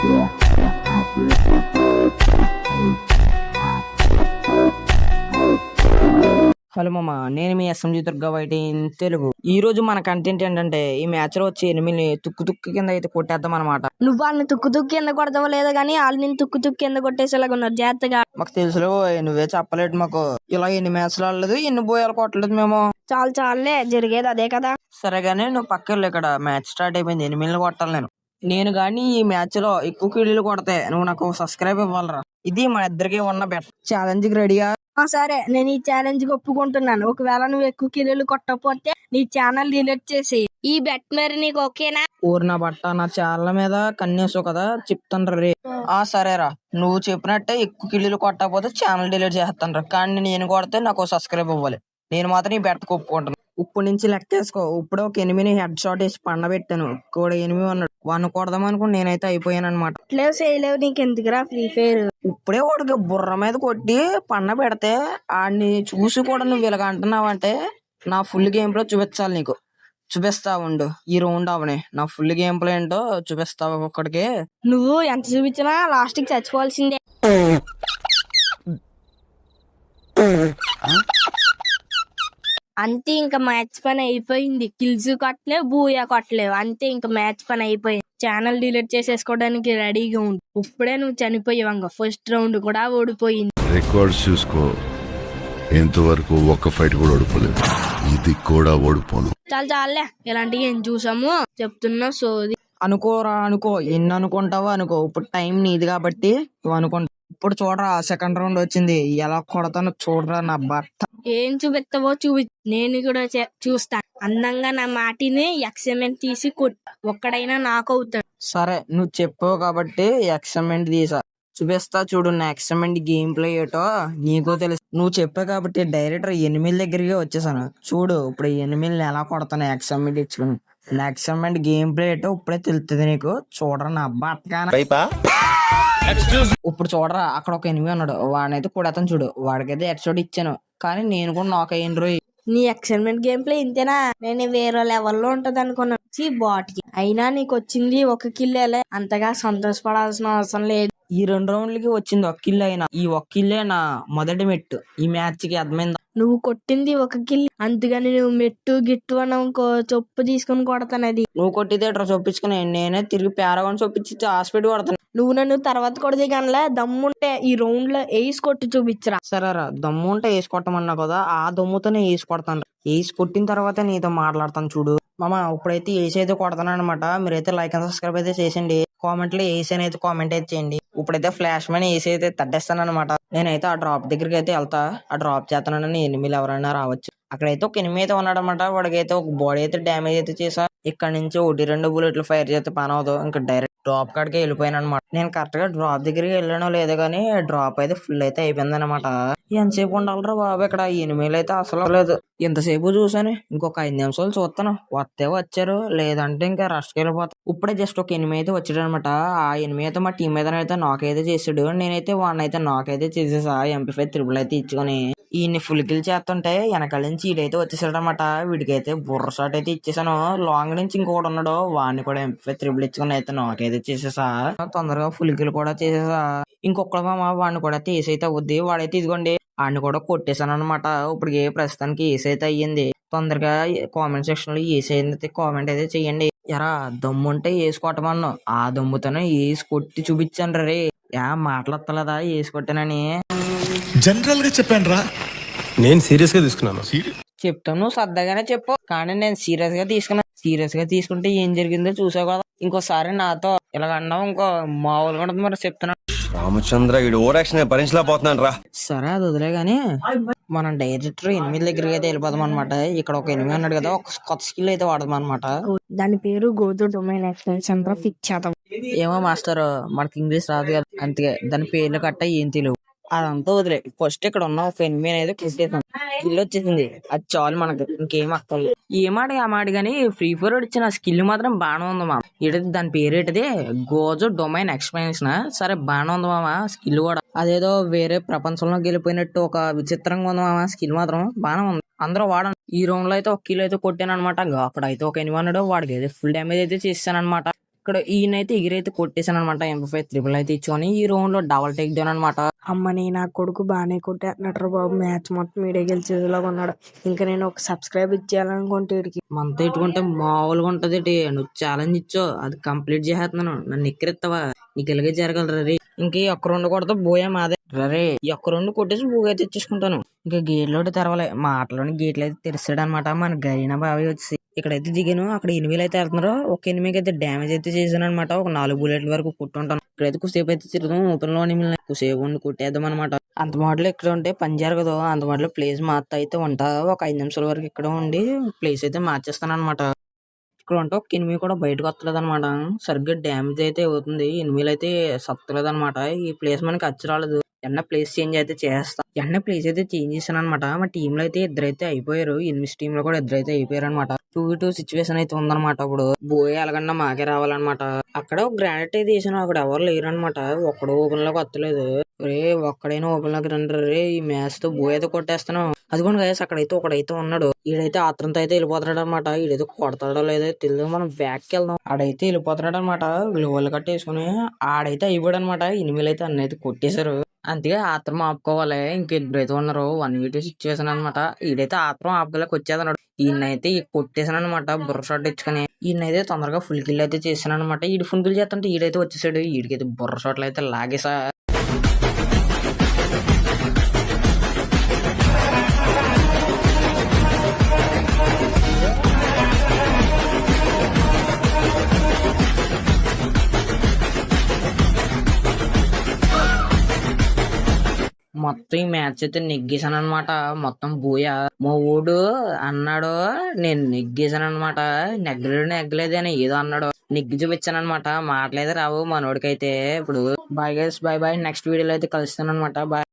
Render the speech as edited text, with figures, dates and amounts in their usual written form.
Hello మామ, నేను మీ SMG Durga white in Telugu. ఈ రోజు మన కంటెంట్ ఏంటంటే ఈ మ్యాచ్ లో వచ్చి ఎనిమిది తుక్కు తుక్కు కింద అయితే కొట్టేద్దాం అనమాట. నువ్వు వాళ్ళని తుక్కు తుక్కు కింద కొడతావో లేదో గానీ వాళ్ళు నేను తుక్కు తుక్కు కింద కొట్టేసేలాగా ఉన్నారు జాగ్రత్తగా. మాకు తెలుసులో నువ్వే చెప్పలేదు మాకు. ఇలా ఎన్ని మ్యాచ్లు ఆడలేదు, ఎన్ని బోయాలు కొట్టలేదు మేము. చాలులే జరిగేది అదే కదా. సరేగానే నువ్వు పక్కన ఇక్కడ మ్యాచ్ స్టార్ట్ అయిపోయింది. ఎనిమిదిలు కొట్టాలి నేను గానీ ఈ మ్యాచ్ లో ఎక్కువ కిళ్ళీలు కొడితే నువ్వు నాకు సబ్స్క్రైబ్ ఇవ్వాలరా. ఇది మన ఇద్దరికి ఉన్న బెట్. ఛాలెంజ్ కి రెడీయా? సరే, నేను ఈ ఛాలెంజ్ కి ఒప్పుకుంటున్నాను. ఒకవేళ నువ్వు ఎక్కువ కిలోలు కొట్టకపోతే నీ ఛానల్ డిలీట్ చేసి ఈ బెట్ మరి నీకు ఓకేనా? ఊరిన బట్ట నా ఛానల్ మీద కన్నేసావు కదా, చెప్తాను రే. సరేరా, నువ్వు చెప్పినట్టే ఎక్కువ కిళ్ళీలు కొట్టకపోతే ఛానల్ డిలీట్ చేస్తాను రా. కానీ నేను కొడితే నాకు సబ్స్క్రైబ్ ఇవ్వాలి. నేను మాత్రం ఈ బెట్ ఒప్పుకుంటాను. ఇప్పుడు నుంచి లెక్కేసుకో. ఇప్పుడు ఒక ఎనిమిది హెడ్ షాట్ వేసి పండబెట్టాను. కూడా ఎనిమిది ఉన్నాడు. వన్ కొడదాం అనుకుని నేనైతే అయిపోయాను అనమాట. చేయలేవు, నీకు ఎందుకురా ఫ్రీ ఫైర్. ఇప్పుడే వాడికి బుర్ర మీద కొట్టి పండ పెడితే ఆడిని చూసి కూడా నువ్వు ఇలాగ అంటున్నావంటే నా ఫుల్ గేమ్ ప్లే చూపించాలి నీకు. చూపిస్తా ఉండు. ఈ రౌండ్ అవనే నా ఫుల్ గేమ్ ప్లే ఏంటో చూపిస్తావు ఒక్కడికి. నువ్వు ఎంత చూపించినా లాస్ట్ కి చచ్చిపోవాల్సిందే. అంతే, ఇంకా మ్యాచ్ పని అయిపోయింది. కిల్స్ కొట్టలేవు, బూయా కొట్టలేవు. అంతే, ఇంకా మ్యాచ్ పని అయిపోయింది. ఛానల్ డిలీట్ చేసేసుకోవడానికి రెడీగా ఉంది. ఇప్పుడే నువ్వు చనిపోయావు. ఫస్ట్ రౌండ్ కూడా ఓడిపోయింది. రికార్డ్ చూసుకో, ఇంతవరకు ఒక్క ఫైట్ కూడా ఓడిపోలేదు. ఇది కూడా ఓడిపోను. చాలే, ఇలాంటివి ఏం చూసాము చెప్తున్నా. సోది అనుకోరా, అనుకో. ఎన్ని అనుకుంటావో అనుకో. ఇప్పుడు టైం నీది కాబట్టి నువ్వు అనుకుంటా. ఇప్పుడు చూడరా, సెకండ్ రౌండ్ వచ్చింది. ఎలా కొడతానో చూడరా నా బట్ట. ఏం చూపిస్తావో నేను కూడా చూస్తాను. అందంగా నా మాటిని ఎక్స్ఎంఎంట్ తీసి ఒక్కడైనా నాకు అవుతాడు. సరే, నువ్వు చెప్పావు కాబట్టి ఎక్స్ఎంఎంట్ తీసా. చూపిస్తా చూడు నా ఎక్స్ఎంఎంట్ గేమ్ ప్లే ఏటో నీకో తెలుసు. నువ్వు చెప్పావు కాబట్టి డైరెక్టర్ ఎనిమిది దగ్గరికి వచ్చేసాను. చూడు ఇప్పుడు ఎనిమిదిని ఎలా కొడతాను ఎక్స్ఎంఎంట్ ఇచ్చుకుని. నా ఎక్స్ఎంఎంట్ గేమ్ ప్లే ఏటో ఇప్పుడే తెలుస్తుంది నీకు. చూడరా నా బట్టగానే. ఇప్పుడు చూడరా, అక్కడ ఒక ఎనిమిది ఉన్నాడు. వాడినైతే కొడతాను చూడు. వాడికైతే ఎక్స్ట్రా ఇచ్చాను, కానీ నేను కూడా నాకు అయ్యింది రోజు. నీ ఎక్స్పెరిమెంట్ గేమ్ ప్లే ఇంతేనా? నేను వేరే లెవెల్లో ఉంటది అనుకున్నాను. బాట్ కి అయినా నీకు వచ్చింది ఒక కిల్లే. అంతగా సంతోషపడాల్సిన అవసరం లేదు. ఈ 2 రౌండ్లకి వచ్చింది ఒక కిల్. అయినా ఈ ఒక కిల్లే నా మొదటి మెట్టు ఈ మ్యాచ్ కి. అర్థమైందా? నువ్వు కొట్టింది ఒక కిల్, అంతగాని నువ్వు మెట్టు గిట్టు అని చొప్పు తీసుకుని కొడతాను. అది నువ్వు కొట్టితే చొప్పించుకుని నేనే తిరిగి పేరగాని చొప్పించి హాస్పిటల్ కొడతాను. నువ్వు నన్ను తర్వాత కొడితే కనలే. దమ్ముంటే ఈ రౌండ్ లో వేసి కొట్టి చూపించరా. సరేరా, దమ్ము ఉంటే వేసి కొట్టమన్నా కదా, ఆ దమ్ముతోనే వేసి కొడతాను. వేసి కొట్టిన తర్వాత నీతో మాట్లాడతాను చూడు. మామ ఇప్పుడైతే ఏసీ అయితే కొడతాను అనమాట. మీరైతే లైక్ అండ్ సబ్స్క్రైబ్ అయితే చేసేయండి. కామెంట్ లో ఏసీ అయితే కామెంట్ అయితే చేయండి. ఇప్పుడైతే ఫ్లాష్ మ్యాన్ ఏసీ అయితే తట్టేస్తాను అనమాట. నేనైతే ఆ డ్రాప్ దగ్గరికి అయితే వెళ్తా. ఆ డ్రాప్ చేస్తానని ఎనిమిది ఎవరైనా రావచ్చు. అక్కడైతే ఒక ఎనిమిది అయితే ఉన్నాడు అనమాట. వాడికైతే ఒక బాడీ అయితే డ్యామేజ్ అయితే చేసా. ఇక్కడ నుంచి 1-2 బుల్లెట్లు ఫైర్ చేస్తే పని అవదు. ఇంకా డైరెక్ట్ డ్రాప్ కాడికి వెళ్ళిపోయాను అనమాట. నేను కరెక్ట్ గా డ్రాప్ దగ్గరికి వెళ్ళానో లేదో కానీ డ్రాప్ అయితే ఫుల్ అయితే అయిపోయింది అనమాట. ఎంతసేపు ఉండాలరా బాబు ఇక్కడ. ఎనిమిది అయితే అసలు లేదు. ఎంతసేపు చూసాను. ఇంకొక 5 నిమిషాలు చూస్తాను. వస్తే వచ్చారు, లేదంటే ఇంకా రష్కి వెళ్ళిపోతాను. ఇప్పుడే జస్ట్ ఒక ఎనిమిది అయితే వచ్చాడు అనమాట. ఆ ఎనిమిది అయితే మా టీం మీద అయితే నాకైతే చేసాడు. నేనైతే వాడిని అయితే నాకైతే చేసేసా. MP5 త్రిబుల్ అయితే ఇచ్చుకొని ఈయన్ని ఫుల్ కిల్ చేస్తుంటే వెనకాల నుంచి ఈడైతే వచ్చేసాడు అనమాట. వీడికైతే బుర్ర షాట్ అయితే ఇచ్చేసాను. లాంగ్ నుంచి ఇంకోటి ఉన్నాడు. వాడిని కూడా MP5 త్రిబుల్ ఇచ్చుకొని అయితే నాకైతే చేసేసా. తొందరగా ఫుల్ కిల్ కూడా చేసేసా. ఇంకొకడు మామ వాడిని కూడా తీసి అయితే అవుద్ది. వాడైతే ఇదిగోండి వాడిని కూడా కొట్టేశాను అనమాట. ఇప్పుడు ప్రస్తుతానికి ఏసీ అయితే అయ్యింది. తొందరగా కామెంట్ సెక్షన్ లో ఏసీ అయితే కామెంట్ అయితే చెయ్యండి. ఎరా దమ్ముంటే వేసి కొట్టమన్నా. ఆ దమ్ముతోనే వేసి కొట్టి చూపించాను రే. మాట్లాడతలేదా వేసి కొట్టానని? జనరల్ గా చెప్పాను రా. నేను సీరియస్ గా తీసుకున్నాను. చెప్తాను, నువ్వు సరదాగానే చెప్పు. కానీ నేను సీరియస్ గా తీసుకున్నా. సీరియస్ గా తీసుకుంటే ఏం జరిగిందో చూసావు కదా. ఇంకోసారి నాతో ఇలాగ అన్నావు ఇంకో మామూలుగా ఉంటుంది. మరి చెప్తున్నా రామచంద్ర, ఈ ఓవర్ యాక్షన్ భరించలేకపోతున్నాను రా. సరే అది వదిలే గాని మనం డైరెక్టర్ ఎనిమిది దగ్గరికి అయితే వెళ్ళిపోదాం అనమాట. ఇక్కడ ఒక ఎనిమిది అన్నాడు కదా, ఒక కొత్త స్కిల్ అయితే వాడదాం అనమాట. దాని పేరు గోజో డొమైన్ ఎక్స్టెన్షన్ రా. ఫిక్స్ చేద్దాం. ఏమో మాస్టర్, మనకి ఇంగ్లీష్ రాదు కదా, అందుకే దాని పేర్లు కట్ట ఏం తెలియవు. అదంతా వదిలే. ఫస్ట్ ఇక్కడ ఉన్న ఒక ఎనిమిది అనేది కొట్టేసాం. స్కిల్ వచ్చేసింది. అది చాలు మనకి, ఇంకేం అక్కర్లేదు. ఏమాడి ఆ మాట గానీ ఫ్రీ ఫైర్ ఇచ్చిన స్కిల్ మాత్రం బాగానే ఉంది మామ. ఏంటది దాని పేరేటది? Gozo domain expansion. సరే బాగానే ఉంది మామ స్కిల్ కూడా. అదేదో వేరే ప్రపంచంలోకి వెళ్ళిపోయినట్టు ఒక విచిత్రంగా ఉంది మామ. స్కిల్ మాత్రం బాగానే ఉంది. అందరూ వాడండి. ఈ రౌండ్ లో అయితే ఒక కిల్ అయితే కొట్టాను అనమాట. అప్పుడైతే ఒక ఎనిమిది అన్నాడు. వాడికి అయితే ఫుల్ డ్యామేజ్ అయితే చేశాను అనమాట. ఇక్కడ ఈయనైతే ఎగిరైతే కొట్టేశాను అనమాట. MP5 త్రిబుల్ అయితే ఇచ్చుకొని ఈ రౌండ్ లో డబల్ టేక్ డౌన్ అనమాట. అమ్మని నా కొడుకు బాగానే కొట్టేస్తున్నట్టు బాబు, మ్యాచ్ మొత్తం మీడియా గెలిచేలాగా ఉన్నాడు. ఇంకా నేను ఒక సబ్స్క్రైబ్ ఇచ్చేయాలనుకుంటే వీడికి. మనతో ఇట్టుకుంటే మామూలుగా ఉంటది. నువ్వు ఛాలెంజ్ ఇచ్చో అది కంప్లీట్ చేసేస్తున్నాను. నన్ను ఎక్కిరిస్తావా? నీకు ఇలాగే జరగలరా రే. ఇంక ఈ ఒక్క రెండు కొడతా బోయా మాదే రే. ఈ ఒక్క రెండు కొట్టేసి బోగా అయితే తెచ్చేసుకుంటాను. ఇంకా గేట్లు తెరవలే, మాటలోని గేట్లు అయితే తెరిస్తాడు అనమాట మన గరీనా బావి వచ్చి. ఇక్కడైతే దిగాను. అక్కడ ఎనిమిలు అయితే వెళ్తున్నారు. ఒక ఎనిమికి అయితే డ్యామేజ్ అయితే చేశాను అనమాట. ఒక 4 బుల్లెట్ల వరకు కుట్టుంటాను. ఇక్కడైతే కుసేపు అయితే తిరుగుతాం. ఓపెన్ లో కుసేపు ఉండి కుట్టేద్దాం అనమాట. అంత మాటలు ఇక్కడ ఉంటే పని జరగదు. అంత మాటలో ప్లేస్ మార్త అయితే ఉంటా. ఒక 5 నిమిషాల వరకు ఇక్కడ ఉండి ప్లేస్ అయితే మార్చేస్తాను అనమాట. ఇక్కడ ఉంటే ఒక ఎనిమిది కూడా బయటకు వస్తలేదు అనమాట. సరిగ్గా డ్యామేజ్ అయితే అవుతుంది. ఎనిమిలు అయితే సత్తలేదు అనమాట. ఈ ప్లేస్ మనకి అచ్చి రాలేదు. ప్లేస్ చేంజ్ అయితే చేస్తాం. ప్లేస్ అయితే చేంజ్ చేశాను అనమాట. మా టీంలో అయితే ఇద్దరైతే అయిపోయారు. ఎనిమిది టీంలో కూడా ఇద్దరైతే అయిపోయారు అనమాట. 2v2 సిచ్యువేషన్ అయితే ఉందన్నమాట. ఇప్పుడు బోయే ఎలాగన్నా మాకే రావాలన్నమాట. అక్కడ ఒక గ్రానైట్ అయితే వేసాను. అక్కడ ఎవరు లేరు అనమాట. ఒక్కడు ఓపెన్ లోకి వస్తలేదు. రే ఒక్కడైనా ఓపెన్ లోకి రండి రే. ఈ మ్యాచ్ తో బోయ్ అయితే కొట్టేస్తాను. అదిగోండి గైస్, అక్కడైతే ఒకడైతే ఉన్నాడు. ఈడైతే ఆత్రంతో అయితే వెళ్ళిపోతున్నాడు అనమాట. ఈడైతే కొడతాడో లేదో తెలియదు. మనం బ్యాక్ కి వెళ్దాం. ఆడైతే వెళ్ళిపోతున్నాడు అనమాట. గ్లోవల్ కట్టేసుకుని ఆడైతే అయిపోయాడు అనమాట. ఎనిమిది అయితే అన్న అయితే కొట్టేశారు. అంతే ఆత్రం ఆపుకోవాలి. ఇంకిద్దరైతే ఉన్నారు. 1v2 సిచ్యువేషన్ అనమాట. ఈడైతే ఆత్రం ఆపుకోలేక వచ్చేదన్నాడు. ఈయనైతే కొట్టేసాను అనమాట. బుర్ర షాట్ ఇచ్చుకుని ఈయనైతే తొందరగా ఫుల్ కిల్ అయితే చేశాను అనమాట. ఈడు ఫుల్ కిల్ చేస్తుంటే ఈడైతే వచ్చేసాడు. ఈడికైతే బుర్ర షాట్లు అయితే లాగేసా. మొత్తం ఈ మ్యాచ్ అయితే నెగ్గేశాను అనమాట. మొత్తం బోయా మా ఊడు అన్నాడు. నేను నెగ్గేశాను అనమాట. నెగ్గలేదు అని ఏదో అన్నాడు. నెగ్గి చూపించాను అనమాట. మాటలైతే రావు మనోడికైతే. ఇప్పుడు bye guys, bye bye. Next వీడియోలో అయితే కలుస్తాను అనమాట. బాయ్.